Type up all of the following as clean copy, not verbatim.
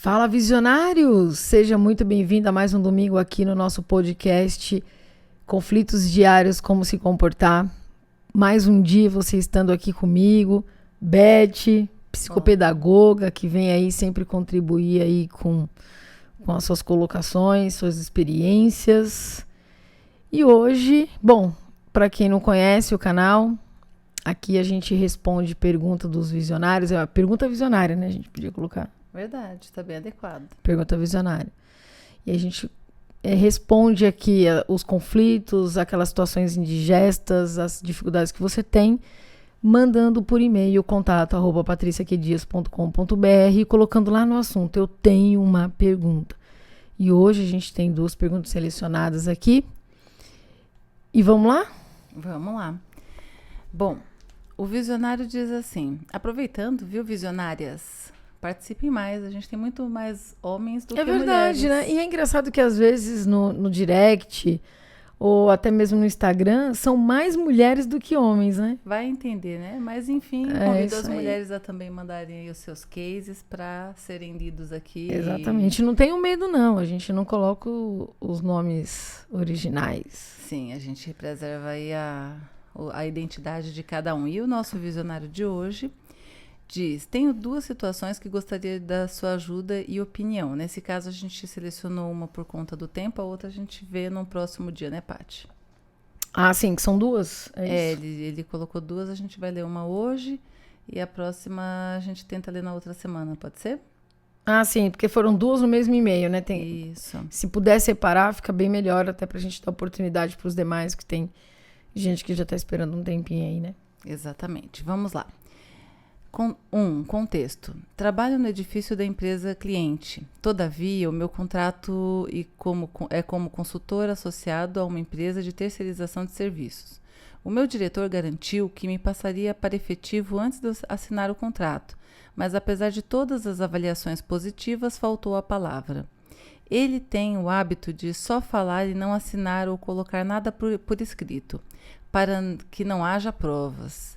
Fala, visionários! Seja muito bem-vindo a mais um domingo aqui no nosso podcast Conflitos Diários, Como Se Comportar. Mais um dia você estando aqui comigo, Beth, psicopedagoga, que vem aí sempre contribuir aí com as suas colocações, suas experiências. E hoje, bom, para quem não conhece o canal, aqui a gente responde pergunta dos visionários. É uma pergunta visionária, né? A gente podia colocar. Verdade, está bem adequado. Pergunta visionária. E a gente responde aqui os conflitos, aquelas situações indigestas, as dificuldades que você tem, mandando por e-mail contato@patriciaquedias.com.br e colocando lá no assunto, eu tenho uma pergunta. E hoje a gente tem 2 perguntas selecionadas aqui. E vamos lá? Vamos lá. Bom, o visionário diz assim, aproveitando, viu, visionárias? Participem mais, a gente tem muito mais homens do que mulheres. É verdade, né? E é engraçado que às vezes no direct ou até mesmo no Instagram são mais mulheres do que homens, né? Vai entender, né? Mas enfim, convido as mulheres a também mandarem aí os seus cases para serem lidos aqui. Exatamente, não tenho medo não, a gente não coloca os nomes originais. Sim, a gente preserva aí a identidade de cada um. E o nosso visionário de hoje diz, tenho 2 situações que gostaria da sua ajuda e opinião. Nesse caso, a gente selecionou uma por conta do tempo, a outra a gente vê no próximo dia, né, Paty? Ah, sim, que são 2? É isso? Ele colocou 2, a gente vai ler uma hoje e a próxima a gente tenta ler na outra semana, pode ser? Ah, sim, porque foram 2 no mesmo e-mail, né? Isso. Se puder separar, fica bem melhor, até pra gente dar oportunidade pros demais, que tem gente que já tá esperando um tempinho aí, né? Exatamente, vamos lá. Contexto. Trabalho no edifício da empresa cliente. Todavia, o meu contrato é como consultor associado a uma empresa de terceirização de serviços. O meu diretor garantiu que me passaria para efetivo antes de eu assinar o contrato, mas apesar de todas as avaliações positivas, faltou a palavra. Ele tem o hábito de só falar e não assinar ou colocar nada por escrito, para que não haja provas.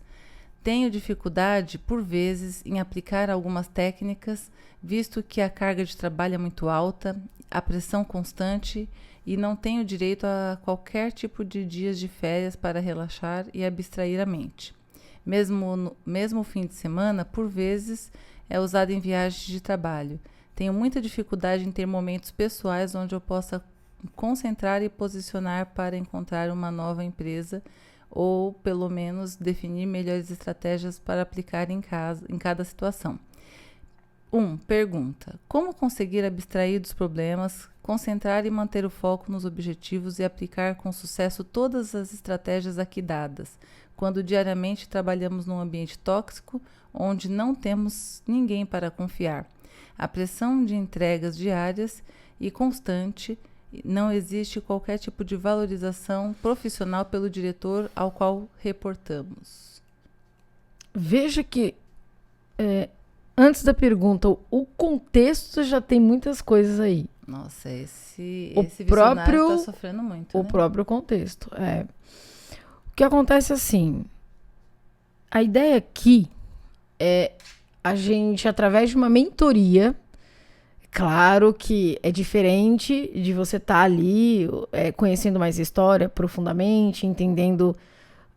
Tenho dificuldade, por vezes, em aplicar algumas técnicas, visto que a carga de trabalho é muito alta, a pressão constante e não tenho direito a qualquer tipo de dias de férias para relaxar e abstrair a mente. Mesmo o fim de semana, por vezes, é usado em viagens de trabalho. Tenho muita dificuldade em ter momentos pessoais onde eu possa concentrar e posicionar para encontrar uma nova empresa ou, pelo menos, definir melhores estratégias para aplicar em cada situação. 1. Pergunta. Como conseguir abstrair dos problemas, concentrar e manter o foco nos objetivos e aplicar com sucesso todas as estratégias aqui dadas, quando diariamente trabalhamos num ambiente tóxico, onde não temos ninguém para confiar? A pressão de entregas diárias e constante. Não existe qualquer tipo de valorização profissional pelo diretor ao qual reportamos. Veja que, antes da pergunta, o contexto já tem muitas coisas aí. Nossa, esse visionário está sofrendo muito, O próprio contexto, O que acontece assim, a ideia aqui é a gente, através de uma mentoria. Claro que é diferente de você estar ali conhecendo mais a história profundamente, entendendo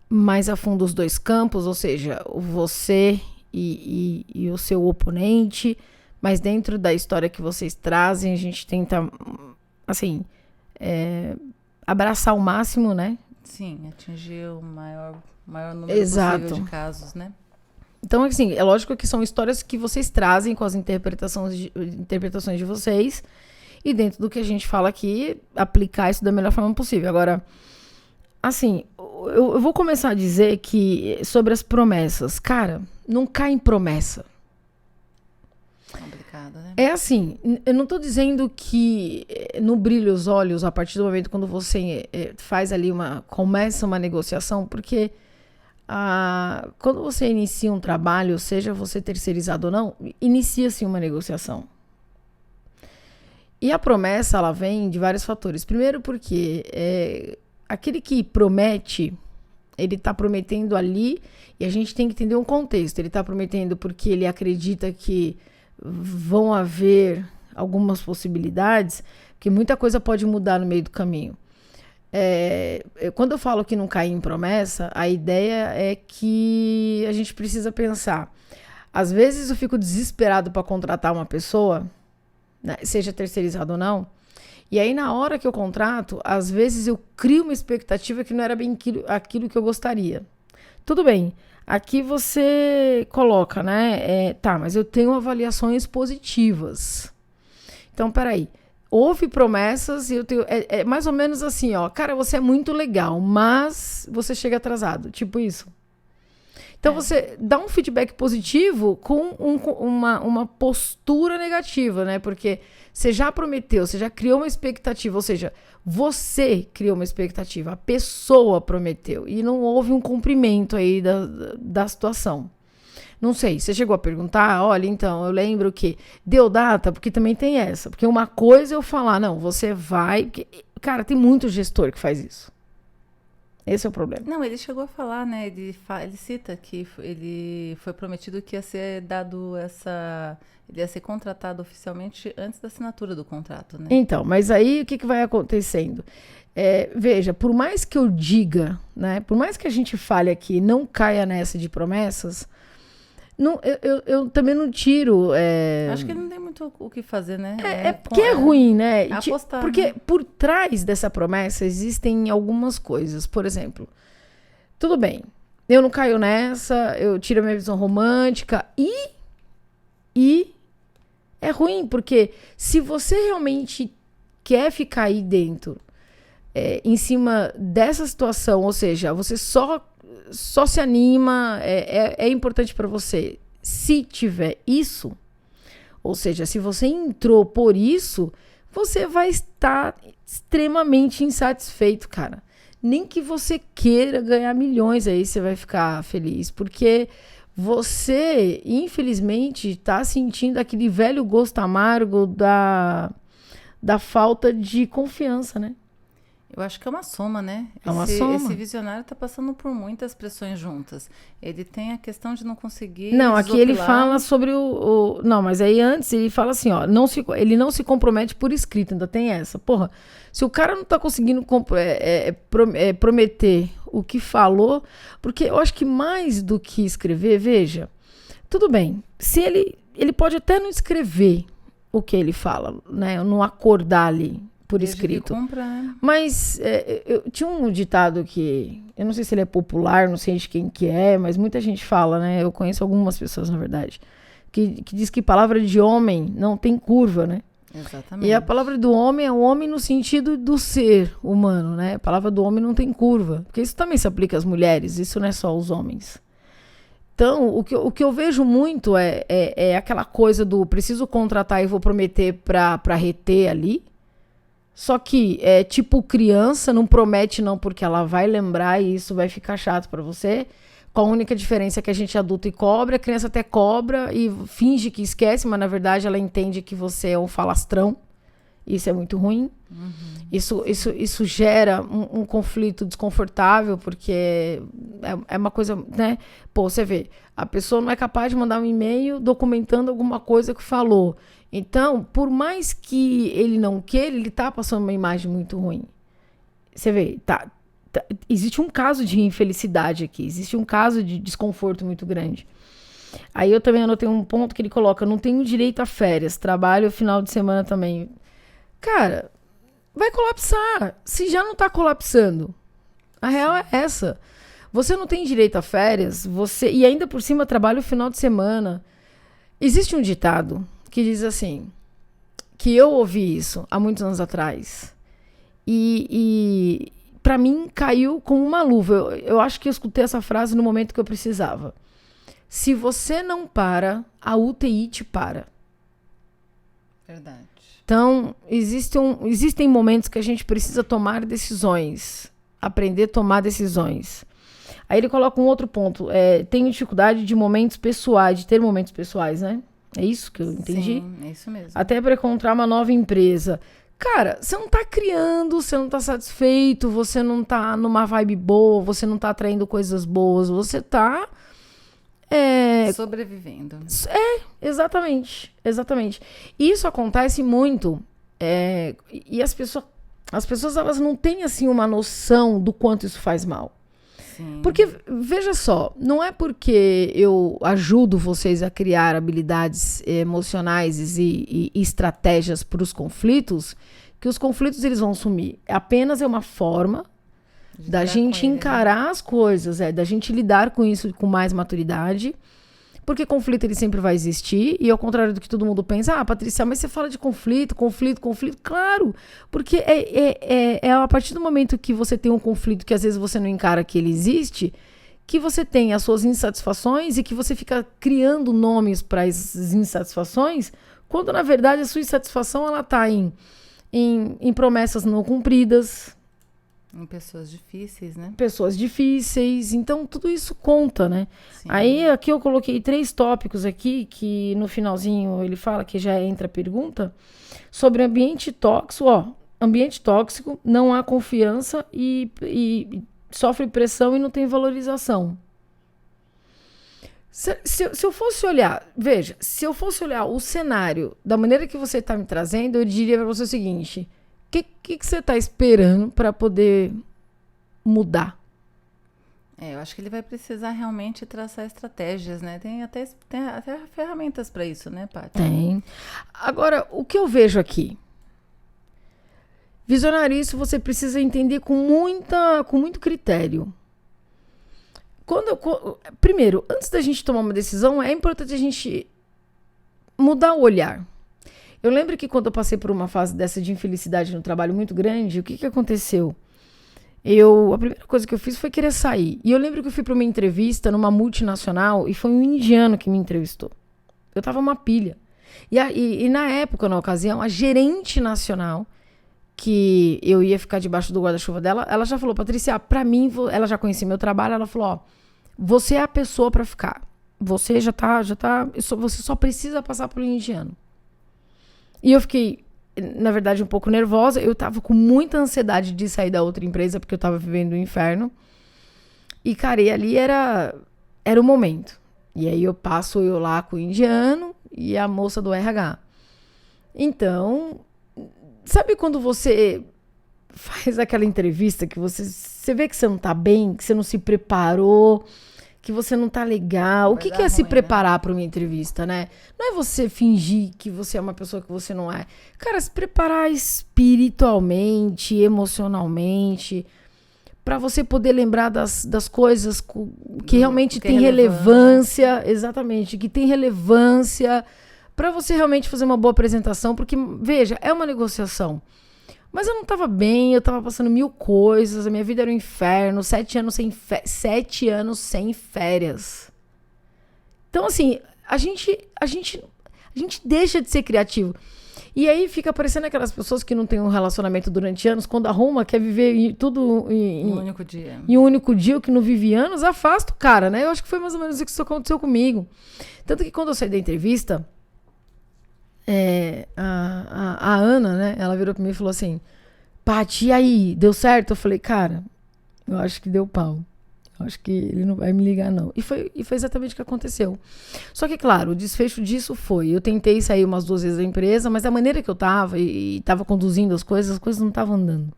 mais a fundo os 2 campos, ou seja, você e o seu oponente, mas dentro da história que vocês trazem, a gente tenta, assim, abraçar o máximo, né? Sim, atingir o maior número possível de casos, né? Então, assim, é lógico que são histórias que vocês trazem com as interpretações de vocês e dentro do que a gente fala aqui, aplicar isso da melhor forma possível. Agora, assim, eu vou começar a dizer que sobre as promessas, cara, não cai em promessa. Complicado, né? É assim, eu não tô dizendo que não brilha os olhos a partir do momento quando você faz ali começa uma negociação, porque quando você inicia um trabalho, seja você terceirizado ou não, inicia-se uma negociação. E a promessa, ela vem de vários fatores. Primeiro porque aquele que promete, ele está prometendo ali, e a gente tem que entender um contexto. Ele está prometendo porque ele acredita que vão haver algumas possibilidades, porque muita coisa pode mudar no meio do caminho. Quando eu falo que não cair em promessa, a ideia é que a gente precisa pensar. Às vezes eu fico desesperado para contratar uma pessoa, né, seja terceirizado ou não, e aí na hora que eu contrato, às vezes eu crio uma expectativa que não era bem aquilo que eu gostaria. Tudo bem, aqui você coloca, né? Tá, mas eu tenho avaliações positivas. Então, peraí. Houve promessas e eu tenho... É mais ou menos assim, ó. Cara, você é muito legal, mas você chega atrasado. Tipo isso. Então, você dá um feedback positivo com uma postura negativa, né? Porque você já prometeu, você já criou uma expectativa. Ou seja, você criou uma expectativa. A pessoa prometeu. E não houve um cumprimento aí da situação. Não sei, você chegou a perguntar? Olha, então, eu lembro que deu data, porque também tem essa. Porque uma coisa é eu falar, não, você vai... Porque, cara, tem muito gestor que faz isso. Esse é o problema. Não, ele chegou a falar, né? Ele cita que ele foi prometido que ia ser dado ele ia ser contratado oficialmente antes da assinatura do contrato, né? Então, mas aí o que vai acontecendo? Veja, por mais que eu diga, né? Por mais que a gente fale aqui, não caia nessa de promessas... Não, eu também não tiro... Acho que ele não tem muito o que fazer, né? Porque é ruim, né? Apostar, porque né? Por trás dessa promessa existem algumas coisas. Por exemplo, tudo bem, eu não caio nessa, eu tiro a minha visão romântica e é ruim, porque se você realmente quer ficar aí dentro, em cima dessa situação, ou seja, você só se anima, é importante para você. Se tiver isso, ou seja, se você entrou por isso, você vai estar extremamente insatisfeito, cara. Nem que você queira ganhar milhões, aí você vai ficar feliz, porque você, infelizmente, está sentindo aquele velho gosto amargo da falta de confiança, né? Eu acho que é uma soma, né? Esse visionário está passando por muitas pressões juntas. Ele tem a questão de não conseguir... Não, aqui ele fala sobre Não, mas aí antes ele fala assim, ó, ele não se compromete por escrito, ainda tem essa. Porra, se o cara não está conseguindo prometer o que falou, porque eu acho que mais do que escrever, veja, tudo bem, se ele pode até não escrever o que ele fala, né? Não acordar ali por escrito. Compra, né? Mas eu tinha um ditado que, eu não sei se ele é popular, não sei de quem que é, mas muita gente fala, né? Eu conheço algumas pessoas, na verdade, que diz que palavra de homem não tem curva, né? Exatamente. E a palavra do homem é o homem no sentido do ser humano, né? A palavra do homem não tem curva, porque isso também se aplica às mulheres, isso não é só aos homens. Então, o que eu vejo muito é aquela coisa do preciso contratar e vou prometer para reter ali. Só que é tipo criança, não promete não, porque ela vai lembrar e isso vai ficar chato pra você. Com a única diferença que a gente é adulto e cobra, a criança até cobra e finge que esquece, mas na verdade ela entende que você é um falastrão. Isso é muito ruim. Uhum. Isso gera um conflito desconfortável, porque é uma coisa, né? Pô, você vê, a pessoa não é capaz de mandar um e-mail documentando alguma coisa que falou. Então, por mais que ele não queira, ele tá passando uma imagem muito ruim. Você vê, existe um caso de infelicidade aqui, existe um caso de desconforto muito grande. Aí eu também anotei um ponto que ele coloca, não tenho direito a férias, trabalho final de semana também. Cara, vai colapsar, se já não tá colapsando. A real é essa. Você não tem direito a férias, e ainda por cima trabalha o final de semana. Existe um ditado que diz assim, que eu ouvi isso há muitos anos atrás, e para mim caiu como uma luva. Eu acho que eu escutei essa frase no momento que eu precisava. Se você não para, a UTI te para. Verdade. Então, existem momentos que a gente precisa tomar decisões, aprender a tomar decisões. Aí ele coloca um outro ponto, tenho dificuldade de ter momentos pessoais, né? É isso que eu entendi? Sim, é isso mesmo. Até para encontrar uma nova empresa. Cara, você não tá criando, você não tá satisfeito, você não tá numa vibe boa, você não tá atraindo coisas boas, você tá Sobrevivendo. Exatamente. Isso acontece muito. E as pessoas elas não têm assim uma noção do quanto isso faz mal. Sim. Porque, veja só, não é porque eu ajudo vocês a criar habilidades emocionais e estratégias para os conflitos, que os conflitos eles vão sumir. Apenas é uma forma da gente encarar as coisas, da gente lidar com isso com mais maturidade. Porque conflito ele sempre vai existir, e ao contrário do que todo mundo pensa, Patrícia, mas você fala de conflito, claro, porque é a partir do momento que você tem um conflito que às vezes você não encara que ele existe, que você tem as suas insatisfações e que você fica criando nomes para as insatisfações, quando na verdade a sua insatisfação ela está em promessas não cumpridas, em pessoas difíceis, né? Pessoas difíceis, então tudo isso conta, né? Sim. Aí aqui eu coloquei 3 tópicos aqui, que no finalzinho ele fala que já entra a pergunta, sobre ambiente tóxico, ambiente tóxico, não há confiança e sofre pressão e não tem valorização. Se eu fosse olhar, veja, se eu fosse olhar o cenário da maneira que você está me trazendo, eu diria para você o seguinte: o que você está esperando para poder mudar? Eu acho que ele vai precisar realmente traçar estratégias, né? Tem até ferramentas para isso, né, Paty? Tem. Agora, o que eu vejo aqui? Visionar isso você precisa entender com muito critério. Primeiro, antes da gente tomar uma decisão, é importante a gente mudar o olhar. Eu lembro que quando eu passei por uma fase dessa de infelicidade no trabalho muito grande, o que aconteceu? A primeira coisa que eu fiz foi querer sair. E eu lembro que eu fui para uma entrevista numa multinacional e foi um indiano que me entrevistou. Eu tava uma pilha. E na época, na ocasião, a gerente nacional, que eu ia ficar debaixo do guarda-chuva dela, ela já falou: Patrícia, pra mim, ela já conhecia meu trabalho, ela falou: você é a pessoa para ficar. Você você só precisa passar pelo indiano. E eu fiquei, na verdade, um pouco nervosa. Eu tava com muita ansiedade de sair da outra empresa, porque eu tava vivendo o inferno. E, cara, ali era o momento. E aí eu lá com o indiano e a moça do RH. Então, sabe quando você faz aquela entrevista que você vê que você não tá bem, que você não se preparou, que você não tá legal? O que é se preparar para uma entrevista, né? Não é você fingir que você é uma pessoa que você não é. Cara, se preparar espiritualmente, emocionalmente, para você poder lembrar das coisas que realmente tem relevância. Exatamente, que tem relevância, para você realmente fazer uma boa apresentação, porque, veja, é uma negociação. Mas eu não tava bem, eu tava passando 1000 coisas, a minha vida era um inferno, 7 anos sem férias. Então, assim, a gente deixa de ser criativo. E aí fica parecendo aquelas pessoas que não têm um relacionamento durante anos, quando arruma, quer viver tudo em um único dia. Em um único dia, o que não vive anos, afasta o cara, né? Eu acho que foi mais ou menos isso que aconteceu comigo. Tanto que quando eu saí da entrevista, a Ana, né, ela virou pra mim e falou assim: Paty, e aí, deu certo? Eu falei: cara, eu acho que deu pau. Eu acho que ele não vai me ligar, não. E foi exatamente o que aconteceu. Só que, claro, o desfecho disso eu tentei sair umas 2 vezes da empresa, mas da maneira que eu tava e tava conduzindo as coisas não estavam andando.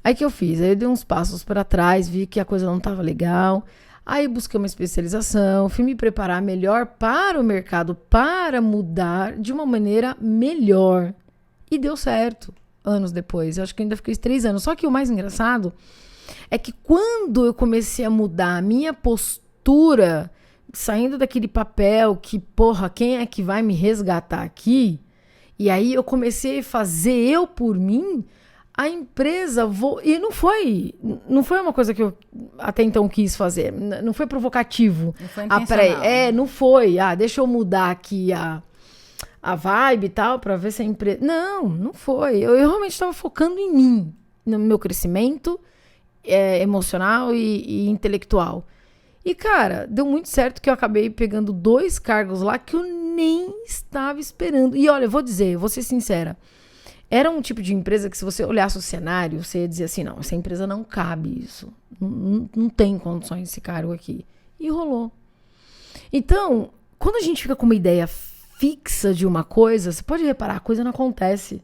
Aí que eu fiz? Aí eu dei uns passos para trás, vi que a coisa não tava legal. Aí busquei uma especialização, fui me preparar melhor para o mercado, para mudar de uma maneira melhor. E deu certo, anos depois. Eu acho que ainda fiquei 3 anos. Só que o mais engraçado é que quando eu comecei a mudar a minha postura, saindo daquele papel que, porra, quem é que vai me resgatar aqui? E aí eu comecei a fazer eu por mim. A empresa, e não foi uma coisa que eu até então quis fazer, não foi provocativo. Não foi intencional. Não foi, deixa eu mudar aqui a vibe e tal, pra ver se a empresa... Não foi. Eu realmente estava focando em mim, no meu crescimento emocional e intelectual. E, cara, deu muito certo que eu acabei pegando 2 cargos lá que eu nem estava esperando. E olha, vou ser sincera, era um tipo de empresa que, se você olhasse o cenário, você ia dizer assim: não, essa empresa não cabe isso. Não tem condições esse cargo aqui. E rolou. Então, quando a gente fica com uma ideia fixa de uma coisa, você pode reparar, a coisa não acontece.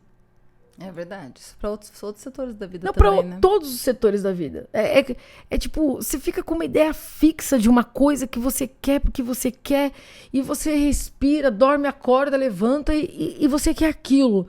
É verdade. Isso para outros setores da vida Não, também, para né? todos os setores da vida. É tipo, você fica com uma ideia fixa de uma coisa que você quer porque você quer, e você respira, dorme, acorda, levanta e você quer aquilo.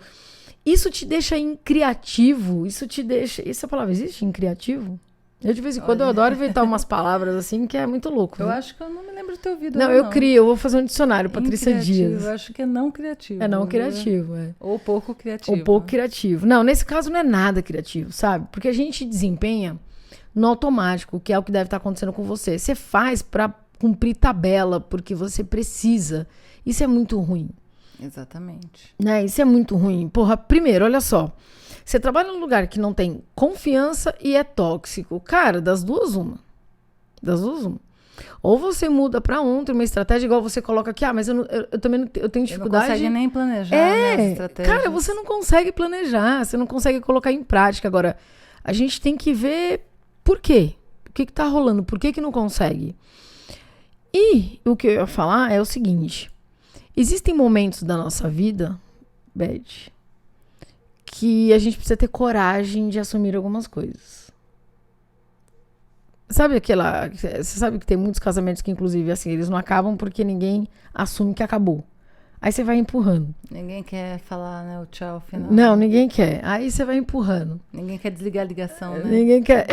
Isso te deixa incriativo, isso te deixa... Essa palavra existe, incriativo? Eu, de vez em quando, eu adoro inventar umas palavras assim, que é muito louco. Eu Né? acho que eu não me lembro de ter ouvido. Não, eu crio, eu vou fazer um dicionário, Patrícia Dias. Eu acho que é não criativo. É não criativo, é. Ou pouco criativo. Ou pouco criativo. Não, nesse caso não é nada criativo, sabe? Porque a gente desempenha no automático, que é o que deve estar acontecendo com você. Você faz pra cumprir tabela, porque você precisa. Isso é muito ruim. Exatamente. Né? Isso é muito ruim. Porra, primeiro, olha só. Você trabalha num lugar que não tem confiança e é tóxico. Cara, das duas, uma. Das duas, uma. Ou você muda pra ontem uma estratégia igual você coloca aqui. Mas eu também eu tenho dificuldade. Não consegue nem planejar, né, as estratégias. Cara, você não consegue planejar. Você não consegue colocar em prática. Agora, a gente tem que ver por quê. O que tá rolando? Por que não consegue? E o que eu ia falar é o seguinte. Existem momentos da nossa vida, Beth, que a gente precisa ter coragem de assumir algumas coisas. Sabe aquela... Você sabe que tem muitos casamentos que, inclusive, assim, eles não acabam porque ninguém assume que acabou. Aí você vai empurrando. Ninguém quer falar, né, o tchau final. Não, ninguém quer. Aí você vai empurrando. Ninguém quer desligar a ligação, né? Ninguém quer...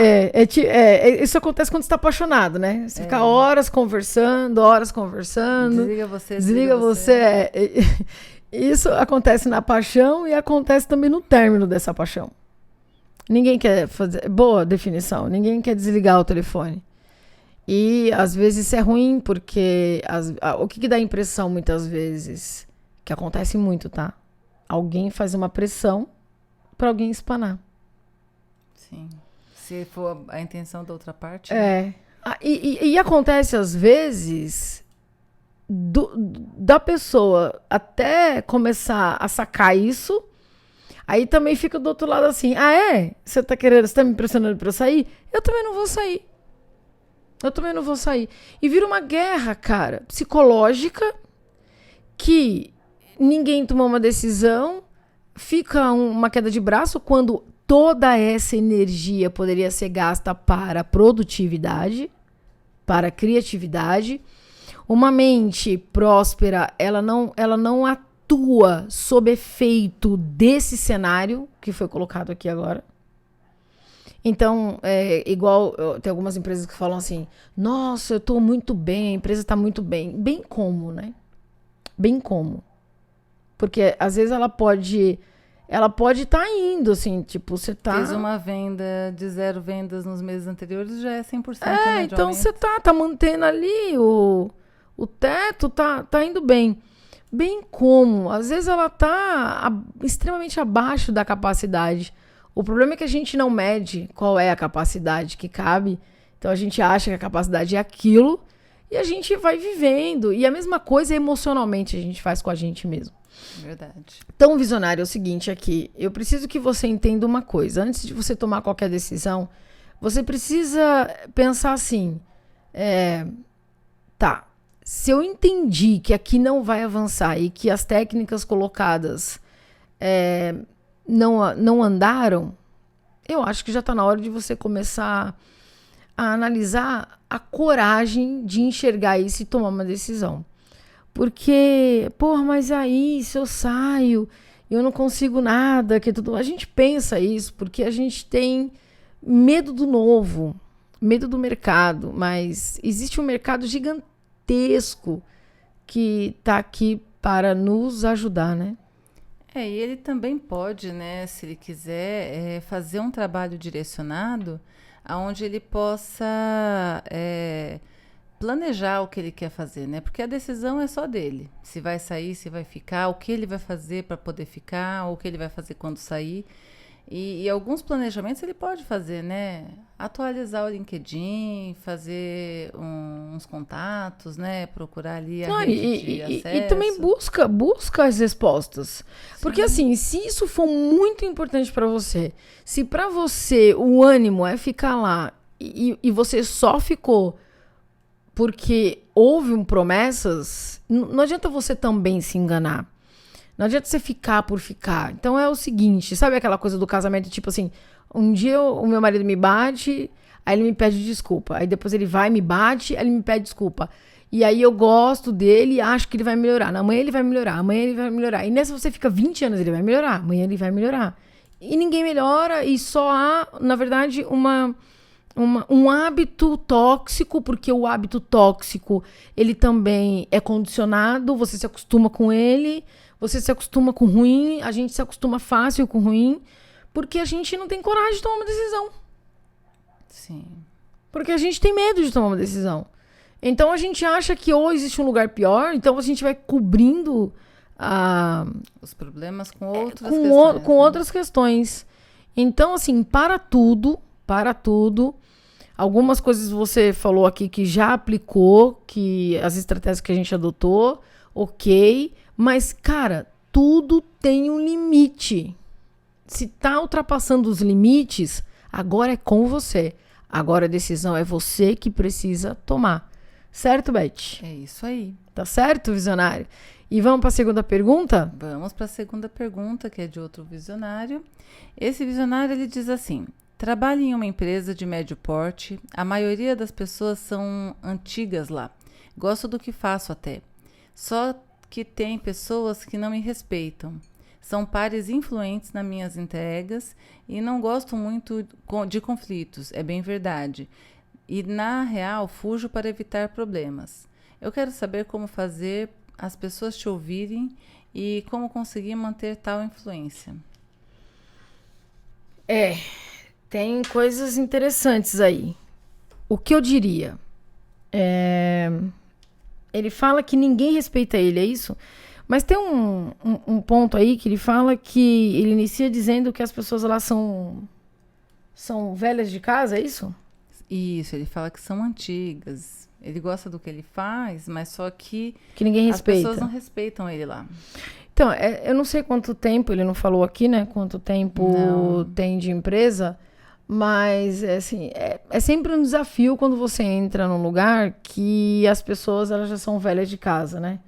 isso acontece quando você está apaixonado, né? Você fica horas conversando. Desliga você. Desliga você. Isso acontece na paixão e acontece também no término dessa paixão. Ninguém quer fazer... Boa definição. Ninguém quer desligar o telefone. E, às vezes, isso é ruim, porque... o que dá a impressão, muitas vezes? Que acontece muito, tá? Alguém faz uma pressão para alguém espanar. Sim. Se for a intenção da outra parte. Né? E acontece, às vezes... da pessoa até começar a sacar isso, aí também fica do outro lado assim, você tá me pressionando pra eu sair? Eu também não vou sair. E vira uma guerra, cara, psicológica, que ninguém tomou uma decisão, fica uma queda de braço, quando toda essa energia poderia ser gasta para produtividade, para criatividade. Uma mente próspera, ela não atua sob efeito desse cenário que foi colocado aqui agora. Então, igual, tem algumas empresas que falam assim, nossa, eu estou muito bem, a empresa está muito bem. Bem como, né? Bem como. Porque, às vezes, ela pode estar indo, assim, tipo, você tá... Fez uma venda de 0 vendas nos meses anteriores, já é 100%, né, então você tá mantendo ali o teto, tá indo bem. Bem como, às vezes ela tá extremamente abaixo da capacidade. O problema é que a gente não mede qual é a capacidade que cabe. Então a gente acha que a capacidade é aquilo e a gente vai vivendo. E a mesma coisa emocionalmente a gente faz com a gente mesmo. Verdade. Então, visionário, é o seguinte aqui. Eu preciso que você entenda uma coisa. Antes de você tomar qualquer decisão, você precisa pensar assim. Se eu entendi que aqui não vai avançar e que as técnicas colocadas não andaram, eu acho que já está na hora de você começar a analisar a coragem de enxergar isso e tomar uma decisão. Porque, mas aí se eu saio, eu não consigo nada, que tudo. A gente pensa isso porque a gente tem medo do novo, medo do mercado, mas existe um mercado gigantesco que está aqui para nos ajudar, né? E ele também pode, né, se ele quiser, fazer um trabalho direcionado onde ele possa planejar o que ele quer fazer, né? Porque a decisão é só dele. Se vai sair, se vai ficar, o que ele vai fazer para poder ficar, ou o que ele vai fazer quando sair. E alguns planejamentos ele pode fazer, né? Atualizar o LinkedIn, fazer uns contatos, né? Procurar ali a rede de acesso. E também busca as respostas. Sim. Porque assim, se isso for muito importante para você, se para você o ânimo é ficar lá e você só ficou porque houve promessas, não adianta você também se enganar. Não adianta você ficar por ficar. Então é o seguinte, sabe aquela coisa do casamento, tipo assim, um dia o meu marido me bate, aí ele me pede desculpa. Aí depois ele vai, me bate, aí ele me pede desculpa. E aí eu gosto dele e acho que ele vai melhorar. Amanhã ele vai melhorar, amanhã ele vai melhorar. E nessa você fica 20 anos, ele vai melhorar, amanhã ele vai melhorar. E ninguém melhora e só há, na verdade, um hábito tóxico, porque o hábito tóxico, ele também é condicionado, você se acostuma com ele, você se acostuma com o ruim, a gente se acostuma fácil com o ruim, porque a gente não tem coragem de tomar uma decisão. Sim. Porque a gente tem medo de tomar uma decisão. Então a gente acha que ou existe um lugar pior, então a gente vai cobrindo os problemas com outras questões. Com outras questões. Então, assim, para tudo. Algumas coisas você falou aqui que já aplicou, que as estratégias que a gente adotou, ok. Mas, cara, tudo tem um limite. Se tá ultrapassando os limites, agora é com você. Agora a decisão é você que precisa tomar. Certo, Beth? É isso aí. Tá certo, visionário? E vamos para a segunda pergunta? Vamos para a segunda pergunta, que é de outro visionário. Esse visionário, ele diz assim: trabalho em uma empresa de médio porte, a maioria das pessoas são antigas lá. Gosto do que faço até. Só que tem pessoas que não me respeitam. São pares influentes nas minhas entregas e não gosto muito de conflitos, é bem verdade. E, na real, fujo para evitar problemas. Eu quero saber como fazer as pessoas te ouvirem e como conseguir manter tal influência. Tem coisas interessantes aí. O que eu diria? Ele fala que ninguém respeita ele, é isso? Mas tem um ponto aí que ele fala que ele inicia dizendo que as pessoas lá são velhas de casa, é isso? Isso, ele fala que são antigas. Ele gosta do que ele faz, mas só que ninguém respeita. As pessoas não respeitam ele lá. Então, eu não sei quanto tempo, ele não falou aqui, né? Quanto tempo tem de empresa, mas assim, é sempre um desafio quando você entra num lugar que as pessoas elas já são velhas de casa, né?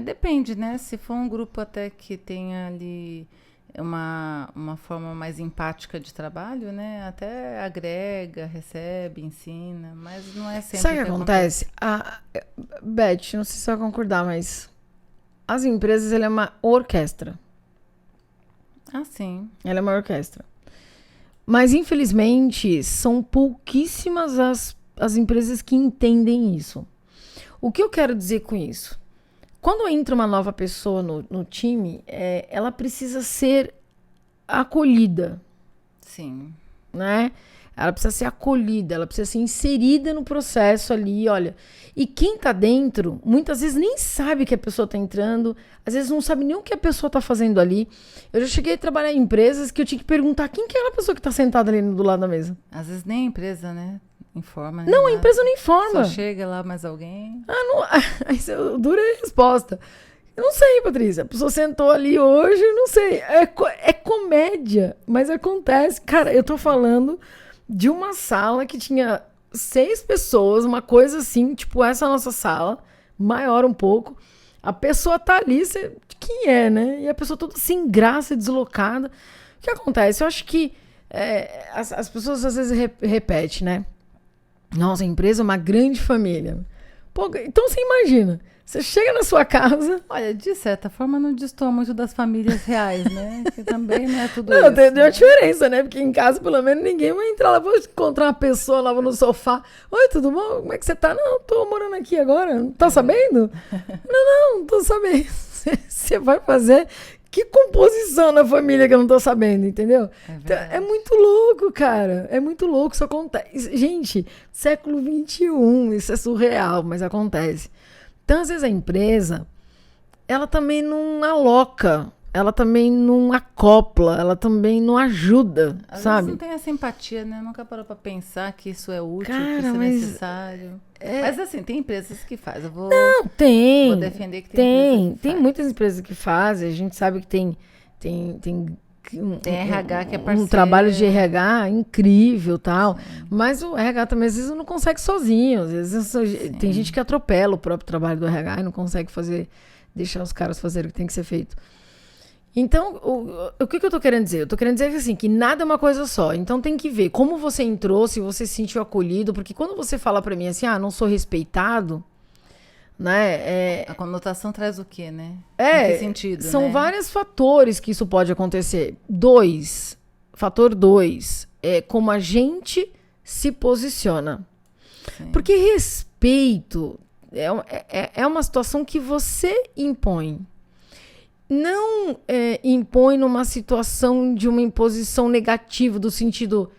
Depende, né? Se for um grupo até que tenha ali uma forma mais empática de trabalho, né? Até agrega, recebe, ensina, mas não é sempre. Sabe o que acontece? Beth, não sei se você vai concordar, mas as empresas, ela é uma orquestra. Ah, sim. Ela é uma orquestra. Mas, infelizmente, são pouquíssimas as empresas que entendem isso. O que eu quero dizer com isso? Quando entra uma nova pessoa no time, ela precisa ser acolhida. Sim. Né? Ela precisa ser acolhida, ela precisa ser inserida no processo ali, olha. E quem tá dentro, muitas vezes nem sabe que a pessoa tá entrando, às vezes não sabe nem o que a pessoa tá fazendo ali. Eu já cheguei a trabalhar em empresas que eu tinha que perguntar quem que é a pessoa que tá sentada ali do lado da mesa. Às vezes nem a empresa, né? Informa. Não, a empresa não informa. Só chega lá mais alguém. Aí eu durei a resposta. Eu não sei, Patrícia. A pessoa sentou ali hoje, não sei. É comédia, mas acontece. Cara, eu tô falando de uma sala que tinha 6 pessoas, uma coisa assim, tipo essa nossa sala, maior um pouco. A pessoa tá ali, quem é, né? E a pessoa toda sem graça, deslocada. O que acontece? Eu acho que as pessoas às vezes repetem, né? Nossa, a empresa é uma grande família. Pô, então você imagina, você chega na sua casa... Olha, de certa forma não destoa muito das famílias reais, né? Que também não é tudo não, isso. Tem uma diferença, né? Porque em casa, pelo menos, ninguém vai entrar lá. Vou encontrar uma pessoa lá no sofá. Oi, tudo bom? Como é que você tá? Não, tô morando aqui agora. Não tá sabendo? Não tô sabendo. Você vai fazer... Que composição na família que eu não tô sabendo, entendeu? É muito louco, cara. É muito louco, isso acontece. Gente, século XXI, isso é surreal, mas acontece. Então, às vezes, a empresa, ela também não aloca, ela também não acopla, ela também não ajuda, sabe? Vezes não tem essa empatia, né? Nunca parou pra pensar que isso é útil, cara, que isso é necessário. Mas assim, tem empresas que fazem. Eu vou defender que tem tem muitas empresas que fazem. A gente sabe que tem Tem RH que é parceiro. Um trabalho de RH incrível, tal. Sim. Mas o RH também, às vezes, não consegue sozinho. Às vezes, tem gente que atropela o próprio trabalho do RH e não consegue deixar os caras fazerem o que tem que ser feito. Então, o que eu tô querendo dizer? Eu tô querendo dizer assim, que nada é uma coisa só. Então, tem que ver como você entrou, se você se sentiu acolhido. Porque quando você fala pra mim assim, não sou respeitado, né? A conotação traz o quê, né? Em que sentido, são né? vários fatores que isso pode acontecer. Fator 2, é como a gente se posiciona. Sim. Porque respeito é uma situação que você impõe. Não impõe numa situação de uma imposição negativa, do sentido,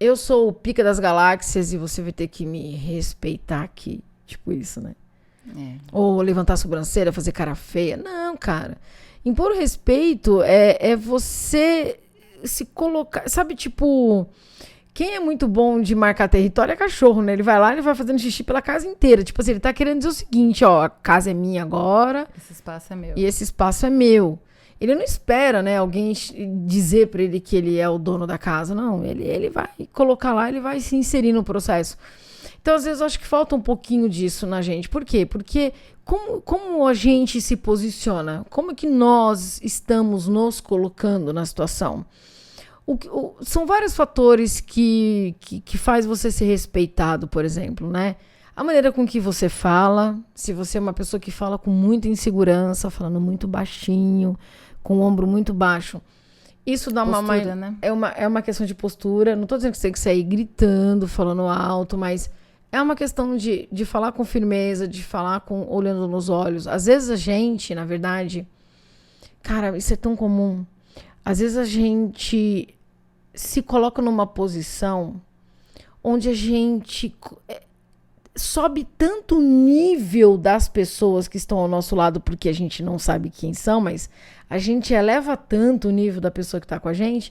eu sou o pica das galáxias e você vai ter que me respeitar aqui. Tipo isso, né? Ou levantar a sobrancelha, fazer cara feia. Não, cara. Impor o respeito é você se colocar... Sabe, tipo... Quem é muito bom de marcar território é cachorro, né? Ele vai lá e vai fazendo xixi pela casa inteira. Tipo assim, ele tá querendo dizer o seguinte, a casa é minha agora. Esse espaço é meu. E esse espaço é meu. Ele não espera, né, alguém dizer pra ele que ele é o dono da casa. Não, ele vai colocar lá, ele vai se inserir no processo. Então, às vezes, eu acho que falta um pouquinho disso na gente. Por quê? Porque como a gente se posiciona? Como é que nós estamos nos colocando na situação? São vários fatores que faz você ser respeitado, por exemplo, né? A maneira com que você fala, se você é uma pessoa que fala com muita insegurança, falando muito baixinho, com o ombro muito baixo, isso dá postura, né? É uma questão de postura. Não estou dizendo que você tem que sair gritando, falando alto, mas é uma questão de falar com firmeza, de falar olhando nos olhos. Às vezes a gente, na verdade, cara, isso é tão comum. Às vezes a gente se coloca numa posição onde a gente sobe tanto o nível das pessoas que estão ao nosso lado, porque a gente não sabe quem são, mas a gente eleva tanto o nível da pessoa que está com a gente,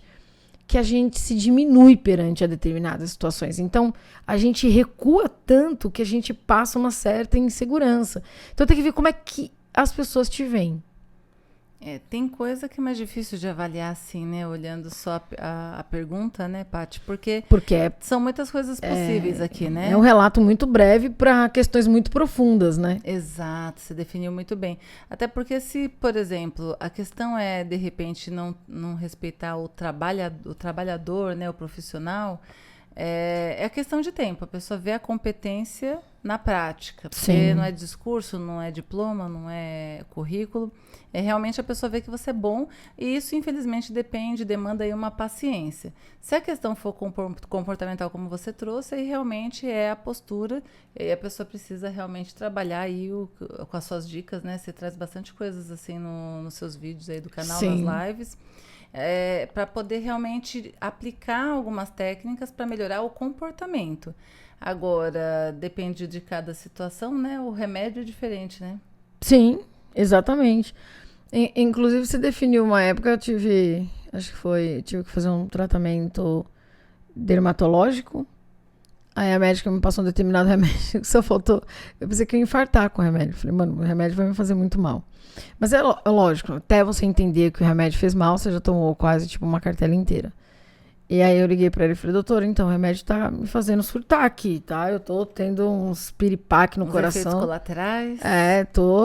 que a gente se diminui perante a determinadas situações. Então, a gente recua tanto que a gente passa uma certa insegurança. Então, tem que ver como é que as pessoas te veem. Tem coisa que é mais difícil de avaliar assim, né? Olhando só a pergunta, né, Paty? Porque são muitas coisas possíveis aqui, né? É um relato muito breve para questões muito profundas, né? Exato, você definiu muito bem. Até porque se, por exemplo, a questão é, de repente, não respeitar o trabalhador, né, o profissional, é a questão de tempo. A pessoa vê a competência na prática. Porque Sim. Não é discurso, não é diploma, não é currículo. É realmente a pessoa ver que você é bom. E isso, infelizmente, demanda aí uma paciência. Se a questão for comportamental, como você trouxe, aí realmente é a postura. E a pessoa precisa realmente trabalhar aí com as suas dicas, né? Você traz bastante coisas assim nos seus vídeos aí do canal, Sim. nas lives. Para poder realmente aplicar algumas técnicas para melhorar o comportamento. Agora, depende de cada situação, né? O remédio é diferente, né? Sim, exatamente. Inclusive, você definiu uma época, eu tive que fazer um tratamento dermatológico. Aí a médica me passou um determinado remédio que só faltou. Eu pensei que ia infartar com o remédio. Falei, mano, o remédio vai me fazer muito mal. Mas é lógico, até você entender que o remédio fez mal, você já tomou quase tipo uma cartela inteira. E aí eu liguei pra ele e falei, doutor, então o remédio tá me fazendo surtar aqui, tá? Eu tô tendo uns piripaque no coração. Efeitos colaterais.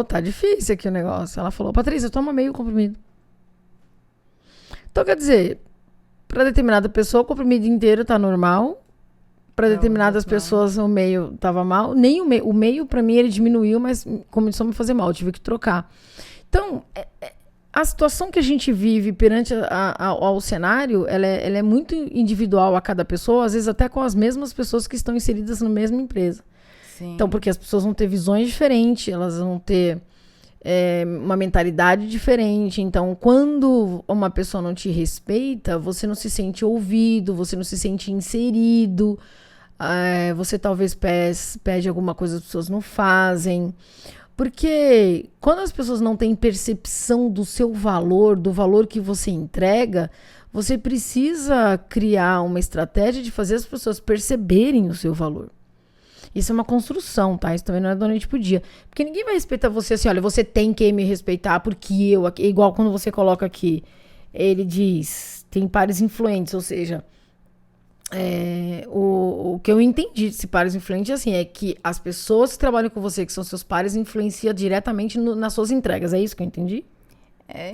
Tá difícil aqui o negócio. Ela falou, Patrícia, toma meio comprimido. Então, quer dizer, pra determinada pessoa o comprimido inteiro tá normal. Para determinadas pessoas o meio tava mal. Nem o meio para mim ele diminuiu, mas começou a me fazer mal, eu tive que trocar. Então, a situação que a gente vive perante ao cenário, ela é muito individual a cada pessoa, às vezes até com as mesmas pessoas que estão inseridas na mesma empresa. Sim. Então, porque as pessoas vão ter visões diferentes, elas vão ter uma mentalidade diferente. Então, quando uma pessoa não te respeita, você não se sente ouvido, você não se sente inserido. Você talvez pede alguma coisa, as pessoas não fazem. Porque quando as pessoas não têm percepção do seu valor, do valor que você entrega, você precisa criar uma estratégia de fazer as pessoas perceberem o seu valor. Isso é uma construção, tá? Isso também não é da noite pro dia. Porque ninguém vai respeitar você assim, olha, você tem que me respeitar porque igual quando você coloca aqui, ele diz, tem pares influentes, ou seja, o que eu entendi desse pares influentes assim, é que as pessoas que trabalham com você, que são seus pares, influenciam diretamente nas suas entregas. É isso que eu entendi?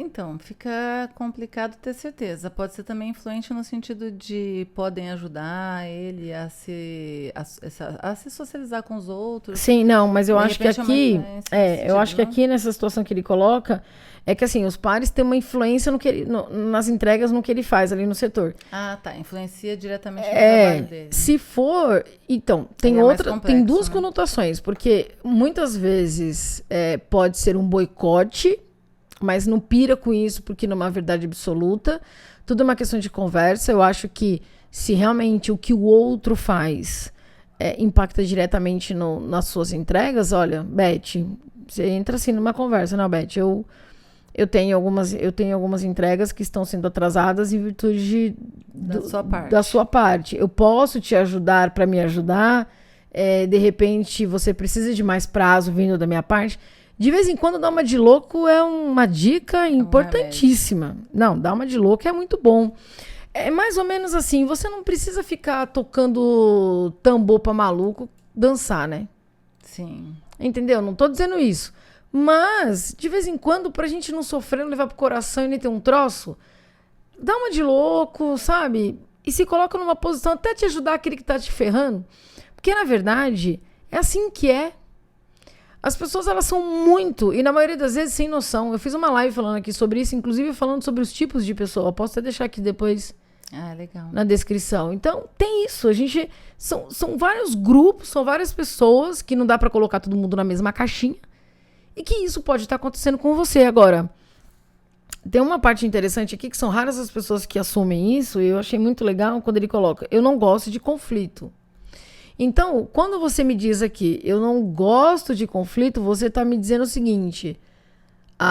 Então, fica complicado ter certeza. Pode ser também influente no sentido de podem ajudar ele a se socializar com os outros. Sim, não, mas eu De acho que repente é uma aqui, influência nesse eu acho que sentido, aqui nessa situação que ele coloca, é que assim, os pares têm uma influência no que nas entregas no que ele faz ali no setor. Ah, tá. Influencia diretamente no trabalho dele. Se for, então, tem Aí é mais tem complexo, duas né? conotações, porque muitas vezes pode ser um boicote, mas não pira com isso porque não é uma verdade absoluta. Tudo é uma questão de conversa. Eu acho que se realmente o que o outro faz impacta diretamente nas suas entregas, olha, Beth, você entra assim numa conversa, não, Beth? Eu tenho algumas entregas que estão sendo atrasadas em virtude da sua parte. Eu posso te ajudar para me ajudar? De repente, você precisa de mais prazo vindo da minha parte? De vez em quando, dar uma de louco é uma dica importantíssima. Não, dar uma de louco é muito bom. É mais ou menos assim, você não precisa ficar tocando tambor pra maluco dançar, né? Sim. Entendeu? Não tô dizendo isso. Mas, de vez em quando, pra gente não sofrer, não levar pro coração e nem ter um troço, dá uma de louco, sabe? E se coloca numa posição até te ajudar aquele que tá te ferrando. Porque, na verdade, é assim que é. As pessoas, elas são muito, e na maioria das vezes, sem noção. Eu fiz uma live falando aqui sobre isso, inclusive falando sobre os tipos de pessoa. Eu posso até deixar aqui depois Legal. na descrição. Então, tem isso. A gente são vários grupos, são várias pessoas que não dá pra colocar todo mundo na mesma caixinha. E que isso pode estar acontecendo com você. Agora, tem uma parte interessante aqui, que são raras as pessoas que assumem isso, e eu achei muito legal quando ele coloca: eu não gosto de conflito. Então, quando você me diz aqui, eu não gosto de conflito, você está me dizendo o seguinte: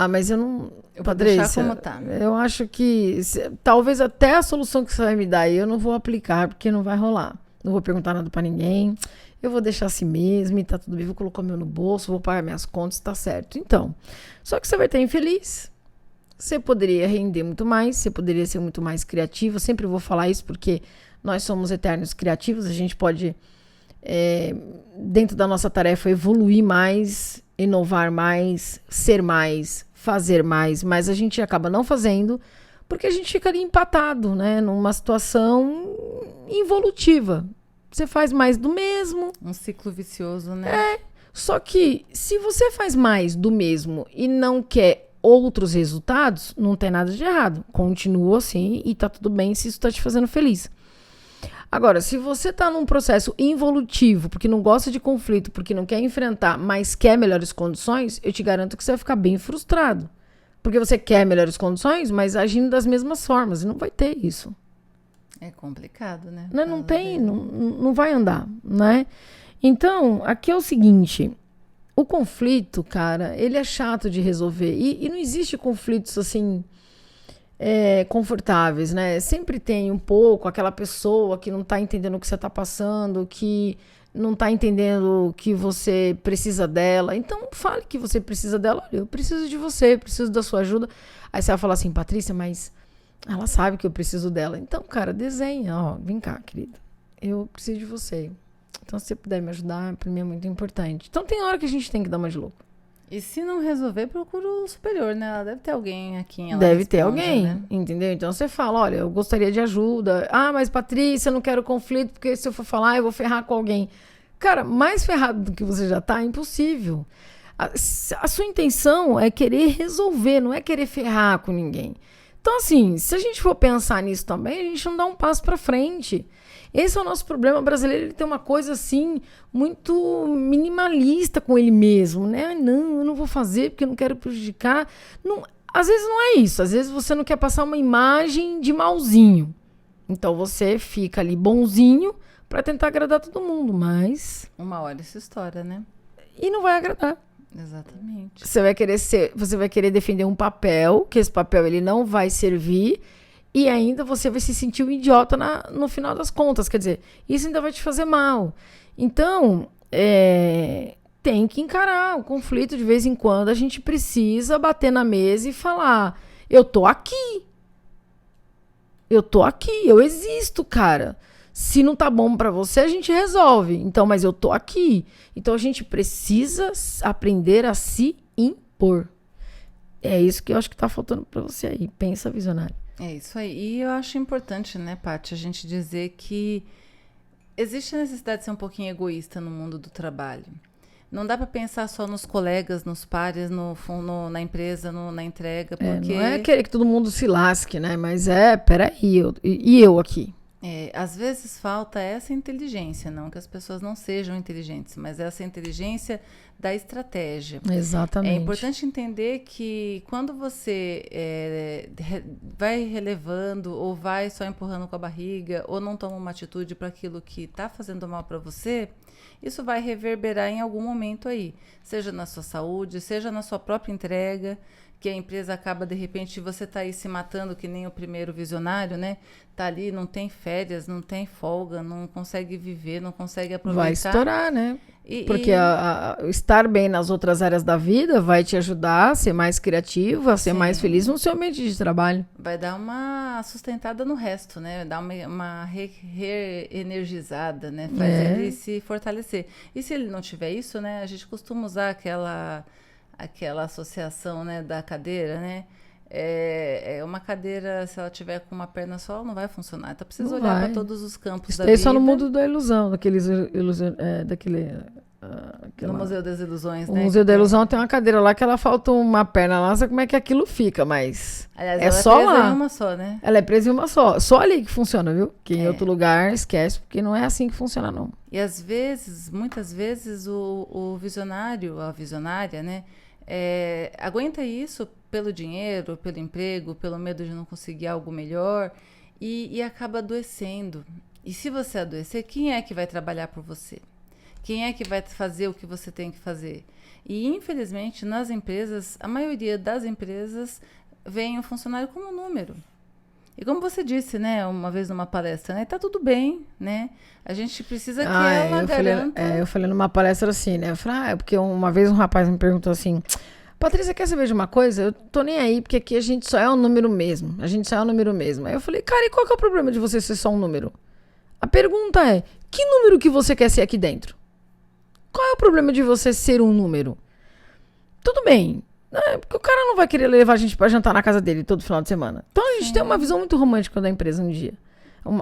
mas eu não... Eu vou deixar como tá. Eu acho que talvez até a solução que você vai me dar aí eu não vou aplicar, porque não vai rolar. Não vou perguntar nada para ninguém. Eu vou deixar assim mesmo e tá tudo bem. Vou colocar o meu no bolso, vou pagar minhas contas, tá certo. Então, só que você vai estar infeliz. Você poderia render muito mais, você poderia ser muito mais criativo. Eu sempre vou falar isso porque nós somos eternos criativos. A gente pode... dentro da nossa tarefa, evoluir mais, inovar mais, ser mais, fazer mais, mas a gente acaba não fazendo porque a gente fica ali empatado, né, numa situação involutiva. Você faz mais do mesmo. Um ciclo vicioso, né? Só que se você faz mais do mesmo e não quer outros resultados, não tem nada de errado. Continua assim e tá tudo bem se isso tá te fazendo feliz. Agora, se você está num processo involutivo, porque não gosta de conflito, porque não quer enfrentar, mas quer melhores condições, eu te garanto que você vai ficar bem frustrado. Porque você quer melhores condições, mas agindo das mesmas formas. E não vai ter isso. É complicado, né? Não tem, não vai andar, né? Então, aqui é o seguinte: o conflito, cara, ele é chato de resolver. E não existe conflitos assim... confortáveis, né? Sempre tem um pouco aquela pessoa que não tá entendendo o que você tá passando, que não tá entendendo que você precisa dela. Então, fale que você precisa dela. Olha, eu preciso de você, preciso da sua ajuda. Aí você vai falar assim: Patrícia, mas ela sabe que eu preciso dela. Então, cara, desenha. Ó, vem cá, querida. Eu preciso de você. Então, se você puder me ajudar, pra mim é muito importante. Então, tem hora que a gente tem que dar uma de louco. E se não resolver, procura o superior, né? Ela deve ter alguém aqui em ela Deve responde, ter alguém, né? entendeu? Então você fala: olha, eu gostaria de ajuda. Mas Patrícia, eu não quero conflito, porque se eu for falar, eu vou ferrar com alguém. Cara, mais ferrado do que você já tá, é impossível. A sua intenção é querer resolver, não é querer ferrar com ninguém. Então, assim, se a gente for pensar nisso também, a gente não dá um passo para frente. Esse é o nosso problema. O brasileiro, ele tem uma coisa assim muito minimalista com ele mesmo, né? Não, eu não vou fazer porque eu não quero prejudicar. Não, às vezes não é isso. Às vezes você não quer passar uma imagem de malzinho. Então você fica ali bonzinho para tentar agradar todo mundo, mas... Uma hora essa história, né? E não vai agradar. Exatamente. Você vai querer defender um papel, que esse papel ele não vai servir, e ainda você vai se sentir um idiota no final das contas. Quer dizer, isso ainda vai te fazer mal. Então, tem que encarar o conflito de vez em quando. A gente precisa bater na mesa e falar: eu tô aqui. Eu tô aqui, eu existo, cara. Se não tá bom pra você, a gente resolve. Então, mas eu tô aqui. Então, a gente precisa aprender a se impor. É isso que eu acho que tá faltando pra você aí. Pensa, visionário. É isso aí. E eu acho importante, né, Paty, a gente dizer que existe a necessidade de ser um pouquinho egoísta no mundo do trabalho. Não dá para pensar só nos colegas, nos pares, na empresa, na entrega, porque... Não é querer que todo mundo se lasque, né? Mas peraí, eu aqui? Às vezes falta essa inteligência, não que as pessoas não sejam inteligentes, mas essa inteligência da estratégia. Exatamente. É importante entender que quando você vai relevando ou vai só empurrando com a barriga ou não toma uma atitude para aquilo que está fazendo mal para você, isso vai reverberar em algum momento aí, seja na sua saúde, seja na sua própria entrega, que a empresa acaba, de repente, você tá aí se matando que nem o primeiro visionário, né? Tá ali, não tem férias, não tem folga, não consegue viver, não consegue aproveitar. Vai estourar, né? Porque estar bem nas outras áreas da vida vai te ajudar a ser mais criativa, a ser mais feliz no seu ambiente de trabalho. Vai dar uma sustentada no resto, né? Dar uma reenergizada, né? Faz ele se fortalecer. E se ele não tiver isso, né? A gente costuma usar aquela associação, né, da cadeira, né? Uma cadeira, se ela tiver com uma perna só, ela não vai funcionar. Então precisa olhar para todos os campos da vida. Isso só no mundo da ilusão, no Museu das Ilusões, o né? O Museu da Ilusão tem uma cadeira lá que ela falta uma perna lá, sabe como é que aquilo fica, mas aliás, é ela só é presa lá. em uma só, né? Ela é presa em uma só. Só ali que funciona, viu? Que em outro lugar esquece, porque não é assim que funciona, não. E às vezes, muitas vezes, o visionário, a visionária, né? Aguenta isso pelo dinheiro, pelo emprego, pelo medo de não conseguir algo melhor e acaba adoecendo. E se você adoecer, quem é que vai trabalhar por você? Quem é que vai fazer o que você tem que fazer? E, infelizmente, nas empresas, a maioria das empresas veem o funcionário como um número. E como você disse, né, uma vez numa palestra, né, tá tudo bem, né? A gente precisa que ela garanta... eu falei numa palestra assim, né? Eu falei, porque uma vez um rapaz me perguntou assim, Patrícia, quer saber de uma coisa? Eu tô nem aí, porque aqui a gente só é um número mesmo. A gente só é um número mesmo. Aí eu falei, cara, e qual que é o problema de você ser só um número? A pergunta é, que número que você quer ser aqui dentro? Qual é o problema de você ser um número? Tudo bem, né? Porque o cara não vai querer levar a gente pra jantar na casa dele todo final de semana. Então a gente tem uma visão muito romântica da empresa um dia.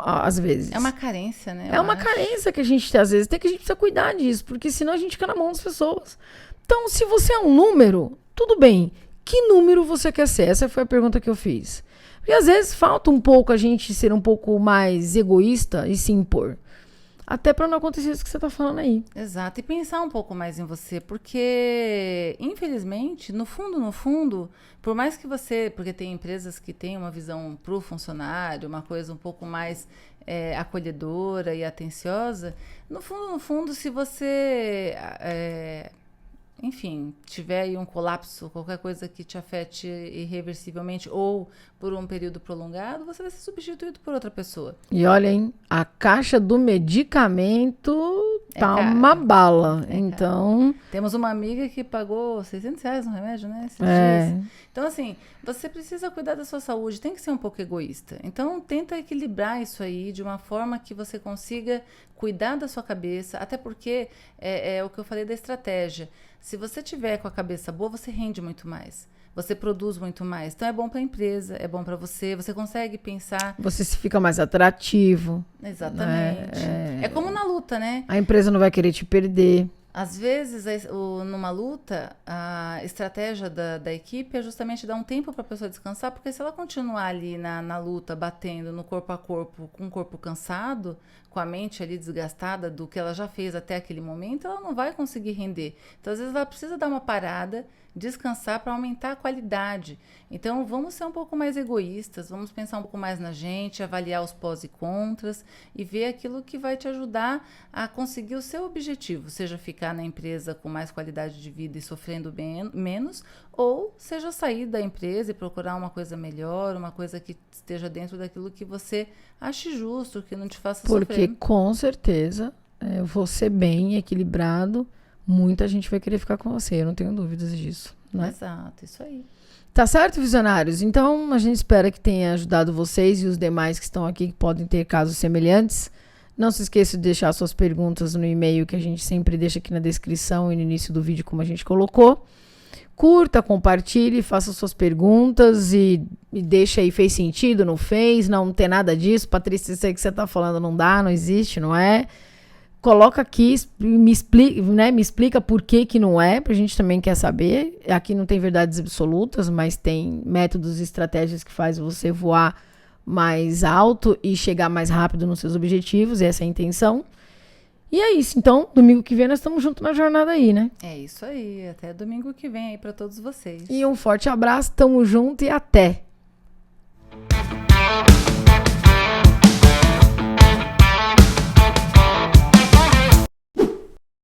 Às vezes. É uma carência, né? É uma carência que a gente tem, às vezes. Tem que a gente precisa cuidar disso, porque senão a gente fica na mão das pessoas. Então, se você é um número, tudo bem. Que número você quer ser? Essa foi a pergunta que eu fiz. Porque às vezes falta um pouco a gente ser um pouco mais egoísta e se impor. Até para não acontecer isso que você tá falando aí. Exato. E pensar um pouco mais em você, porque, infelizmente, no fundo, por mais que você... Porque tem empresas que têm uma visão pro funcionário, uma coisa um pouco mais acolhedora e atenciosa. No fundo, se você... enfim, tiver aí um colapso, qualquer coisa que te afete irreversivelmente ou por um período prolongado, você vai ser substituído por outra pessoa. E olha, hein, a caixa do medicamento tá uma bala. Então... Temos uma amiga que pagou R$600 no remédio, né? Esses dias. Então, assim, você precisa cuidar da sua saúde, tem que ser um pouco egoísta. Então, tenta equilibrar isso aí de uma forma que você consiga cuidar da sua cabeça, até porque é o que eu falei da estratégia. Se você tiver com a cabeça boa, você rende muito mais. Você produz muito mais. Então, é bom para a empresa, é bom para você. Você consegue pensar... Você se fica mais atrativo. Exatamente. É como na luta, né? A empresa não vai querer te perder. Às vezes, numa luta, a estratégia da equipe é justamente dar um tempo para a pessoa descansar, porque se ela continuar ali na luta, batendo no corpo a corpo, com o corpo cansado, com a mente ali desgastada do que ela já fez até aquele momento, ela não vai conseguir render. Então, às vezes, ela precisa dar uma parada, descansar para aumentar a qualidade. Então, vamos ser um pouco mais egoístas, vamos pensar um pouco mais na gente, avaliar os pós e contras e ver aquilo que vai te ajudar a conseguir o seu objetivo, seja ficar na empresa com mais qualidade de vida e sofrendo menos, ou seja sair da empresa e procurar uma coisa melhor, uma coisa que esteja dentro daquilo que você ache justo, que não te faça sofrer. Porque com certeza, você bem equilibrado, muita gente vai querer ficar com você, eu não tenho dúvidas disso, né? Exato, isso aí. Tá certo, visionários? Então, a gente espera que tenha ajudado vocês e os demais que estão aqui, que podem ter casos semelhantes. Não se esqueça de deixar suas perguntas no e-mail que a gente sempre deixa aqui na descrição e no início do vídeo, como a gente colocou. Curta, compartilhe, faça suas perguntas e deixa aí, fez sentido, não fez, não tem nada disso. Patrícia, isso aí que você tá falando não dá, não existe, não é? Coloca aqui, me explica por que não é, pra gente também quer saber. Aqui não tem verdades absolutas, mas tem métodos e estratégias que fazem você voar mais alto e chegar mais rápido nos seus objetivos, e essa é a intenção. E é isso, então, domingo que vem nós estamos juntos na jornada aí, né? É isso aí, até domingo que vem aí para todos vocês. E um forte abraço, tamo junto e até!